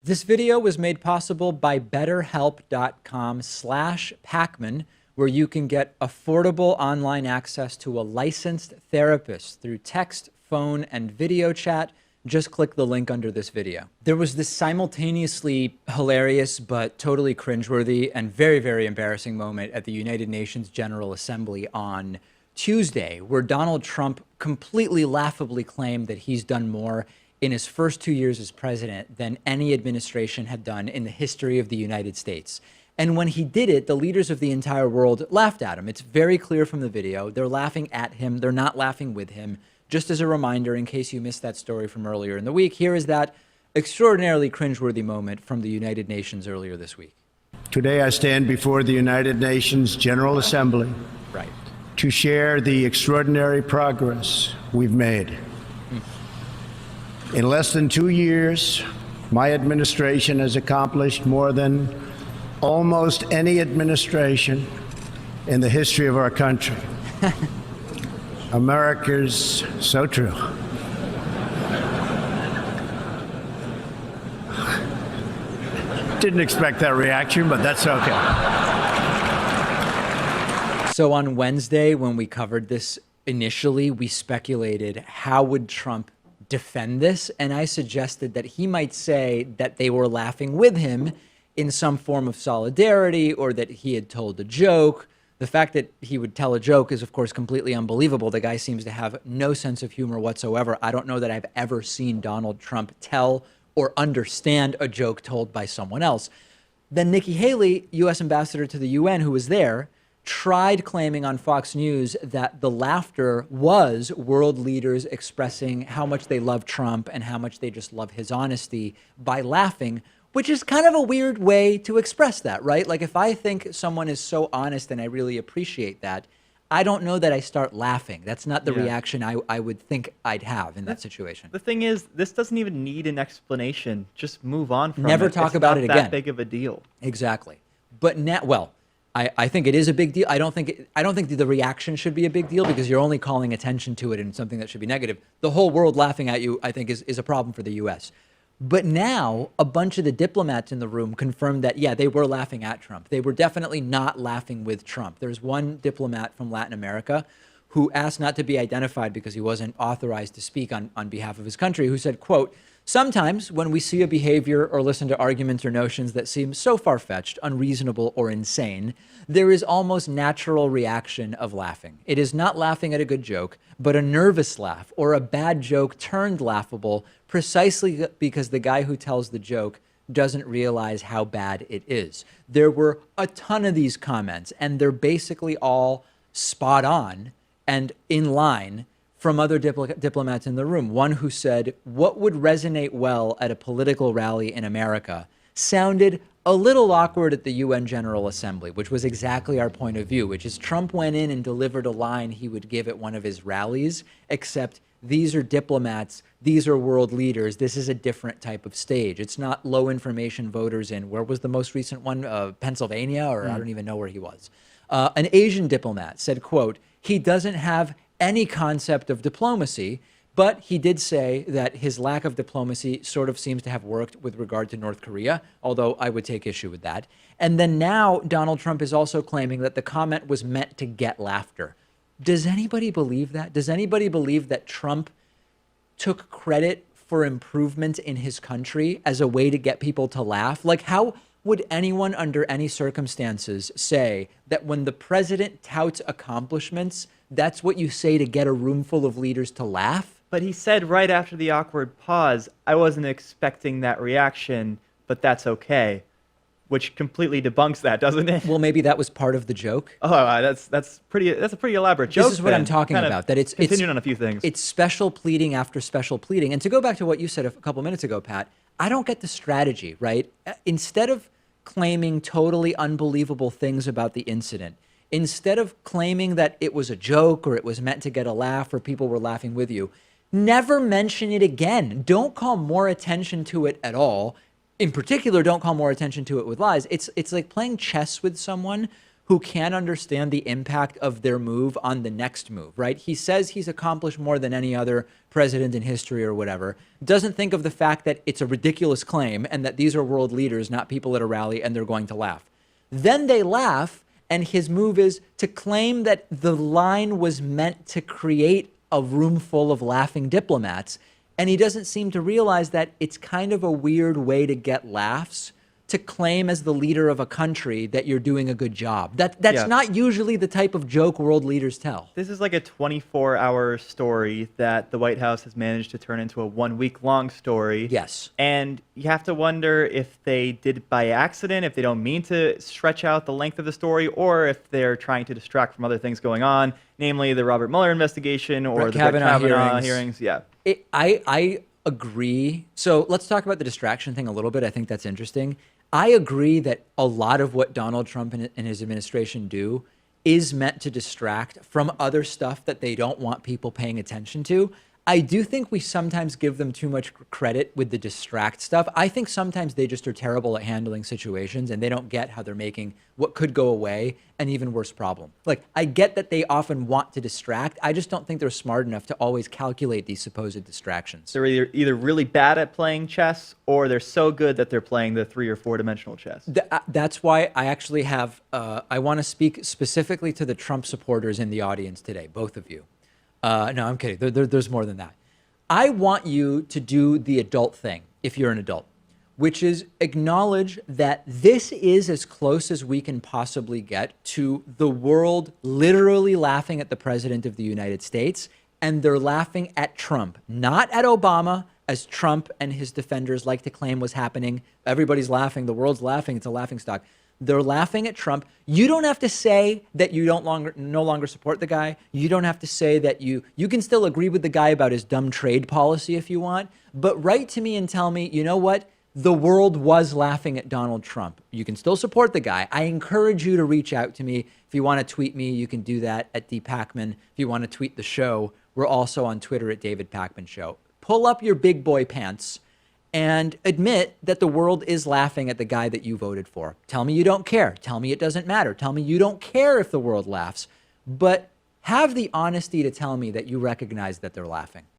This video was made possible by betterhelp.com/Pakman, where you can get affordable online access to a licensed therapist through text, phone, and video chat. Just click the link under this video. There was this simultaneously hilarious but totally cringeworthy and very, very embarrassing moment at the United Nations General Assembly on Tuesday, where Donald Trump completely laughably claimed that he's done more in his first 2 years as president than any administration had done in the history of the United States. And when he did it, the leaders of the entire world laughed at him. It's very clear from the video. They're laughing at him. They're not laughing with him. Just as a reminder, in case you missed that story from earlier in the week, here is that extraordinarily cringeworthy moment from the United Nations earlier this week. Today I stand before the United Nations General Assembly to share the extraordinary progress we've made. In less than 2 years, my administration has accomplished more than almost any administration in the history of our country. America's so true. Didn't expect that reaction, but that's okay. So on Wednesday, when we covered this initially, we speculated how would Trump defend this, and I suggested that he might say that they were laughing with him in some form of solidarity, or that he had told a joke. The fact that he would tell a joke is, of course, completely unbelievable. The guy seems to have no sense of humor whatsoever. I don't know that I've ever seen Donald Trump tell or understand a joke told by someone else. Then Nikki Haley, U.S. ambassador to the UN, who was there, tried claiming on Fox News that the laughter was world leaders expressing how much they love Trump and how much they just love his honesty by laughing, which is kind of a weird way to express that, right? Like, if I think someone is so honest and I really appreciate that, I don't know that I start laughing. That's not the reaction I would think I'd have in that situation. The thing is, this doesn't even need an explanation. Just move on from it. Never talk about it again. It's not that big of a deal. Exactly. But now, well, I think it is a big deal. I don't think the reaction should be a big deal, because you're only calling attention to it and something that should be negative. The whole world laughing at you, I think, is a problem for the U.S. But now a bunch of the diplomats in the room confirmed that, yeah, they were laughing at Trump. They were definitely not laughing with Trump. There's one diplomat from Latin America who asked not to be identified because he wasn't authorized to speak on behalf of his country, who said, quote, "Sometimes when we see a behavior or listen to arguments or notions that seem so far-fetched, unreasonable, or insane, there is almost natural reaction of laughing. It is not laughing at a good joke, but a nervous laugh or a bad joke turned laughable precisely because the guy who tells the joke doesn't realize how bad it is." There were a ton of these comments, and they're basically all spot on and in line from other diplomats in the room. One who said, "What would resonate well at a political rally in America sounded a little awkward at the UN General Assembly," which was exactly our point of view, which is Trump went in and delivered a line he would give at one of his rallies, except these are diplomats, these are world leaders, this is a different type of stage. It's not low information voters in, where was the most recent one? Pennsylvania, or I don't even know where he was. An Asian diplomat said, quote, "He doesn't have any concept of diplomacy," but he did say that his lack of diplomacy sort of seems to have worked with regard to North Korea, although I would take issue with that. And then now Donald Trump is also claiming that the comment was meant to get laughter. Does anybody believe that? Does anybody believe that Trump took credit for improvement in his country as a way to get people to laugh? Like, how would anyone under any circumstances say that when the president touts accomplishments, that's what you say to get a room full of leaders to laugh? But he said right after the awkward pause, "I wasn't expecting that reaction, but that's okay," which completely debunks that, doesn't it? Well, maybe that was part of the joke. Oh, that's a pretty elaborate joke. This is what I'm talking about. That it's continuing on a few things. It's special pleading after special pleading. And to go back to what you said a couple minutes ago, Pat, I don't get the strategy, right? Instead of claiming totally unbelievable things about the incident, instead of claiming that it was a joke or it was meant to get a laugh or people were laughing with you, never mention it again. Don't call more attention to it at all. In particular, don't call more attention to it with lies. It's like playing chess with someone who can't understand the impact of their move on the next move, right? He says he's accomplished more than any other president in history or whatever, doesn't think of the fact that it's a ridiculous claim and that these are world leaders, not people at a rally, and they're going to laugh. Then they laugh, and his move is to claim that the line was meant to create a room full of laughing diplomats. And he doesn't seem to realize that it's kind of a weird way to get laughs, to claim as the leader of a country that you're doing a good job. That's Yeah. not usually the type of joke world leaders tell. This is like a 24-hour story that the White House has managed to turn into a 1-week-long story. Yes. And you have to wonder if they did it by accident, if they don't mean to stretch out the length of the story, or if they're trying to distract from other things going on, namely the Robert Mueller investigation or Brett the Brett Kavanaugh Kavanaugh hearings. hearings. Yeah. I agree. So let's talk about the distraction thing a little bit. I think that's interesting. I agree that a lot of what Donald Trump and his administration do is meant to distract from other stuff that they don't want people paying attention to. I do think we sometimes give them too much credit with the distract stuff. I think sometimes they just are terrible at handling situations and they don't get how they're making what could go away an even worse problem. Like, I get that they often want to distract. I just don't think they're smart enough to always calculate these supposed distractions. They're either really bad at playing chess, or they're so good that they're playing the 3 or 4-dimensional chess. That's why I actually have, I want to speak specifically to the Trump supporters in the audience today, both of you. No, I'm kidding. There's more than that. I want you to do the adult thing, if you're an adult, which is acknowledge that this is as close as we can possibly get to the world literally laughing at the president of the United States, and they're laughing at Trump, not at Obama, as Trump and his defenders like to claim was happening. Everybody's laughing. The world's laughing. It's a laughingstock. They're laughing at Trump. You don't have to say that you no longer support the guy. You don't have to say that you can still agree with the guy about his dumb trade policy if you want, but write to me and tell me, you know what? The world was laughing at Donald Trump. You can still support the guy. I encourage you to reach out to me. If you want to tweet me, you can do that at @Pakman. If you want to tweet the show, we're also on Twitter at David Pakman Show. Pull up your big boy pants and admit that the world is laughing at the guy that you voted for. Tell me you don't care. Tell me it doesn't matter. Tell me you don't care if the world laughs. But have the honesty to tell me that you recognize that they're laughing.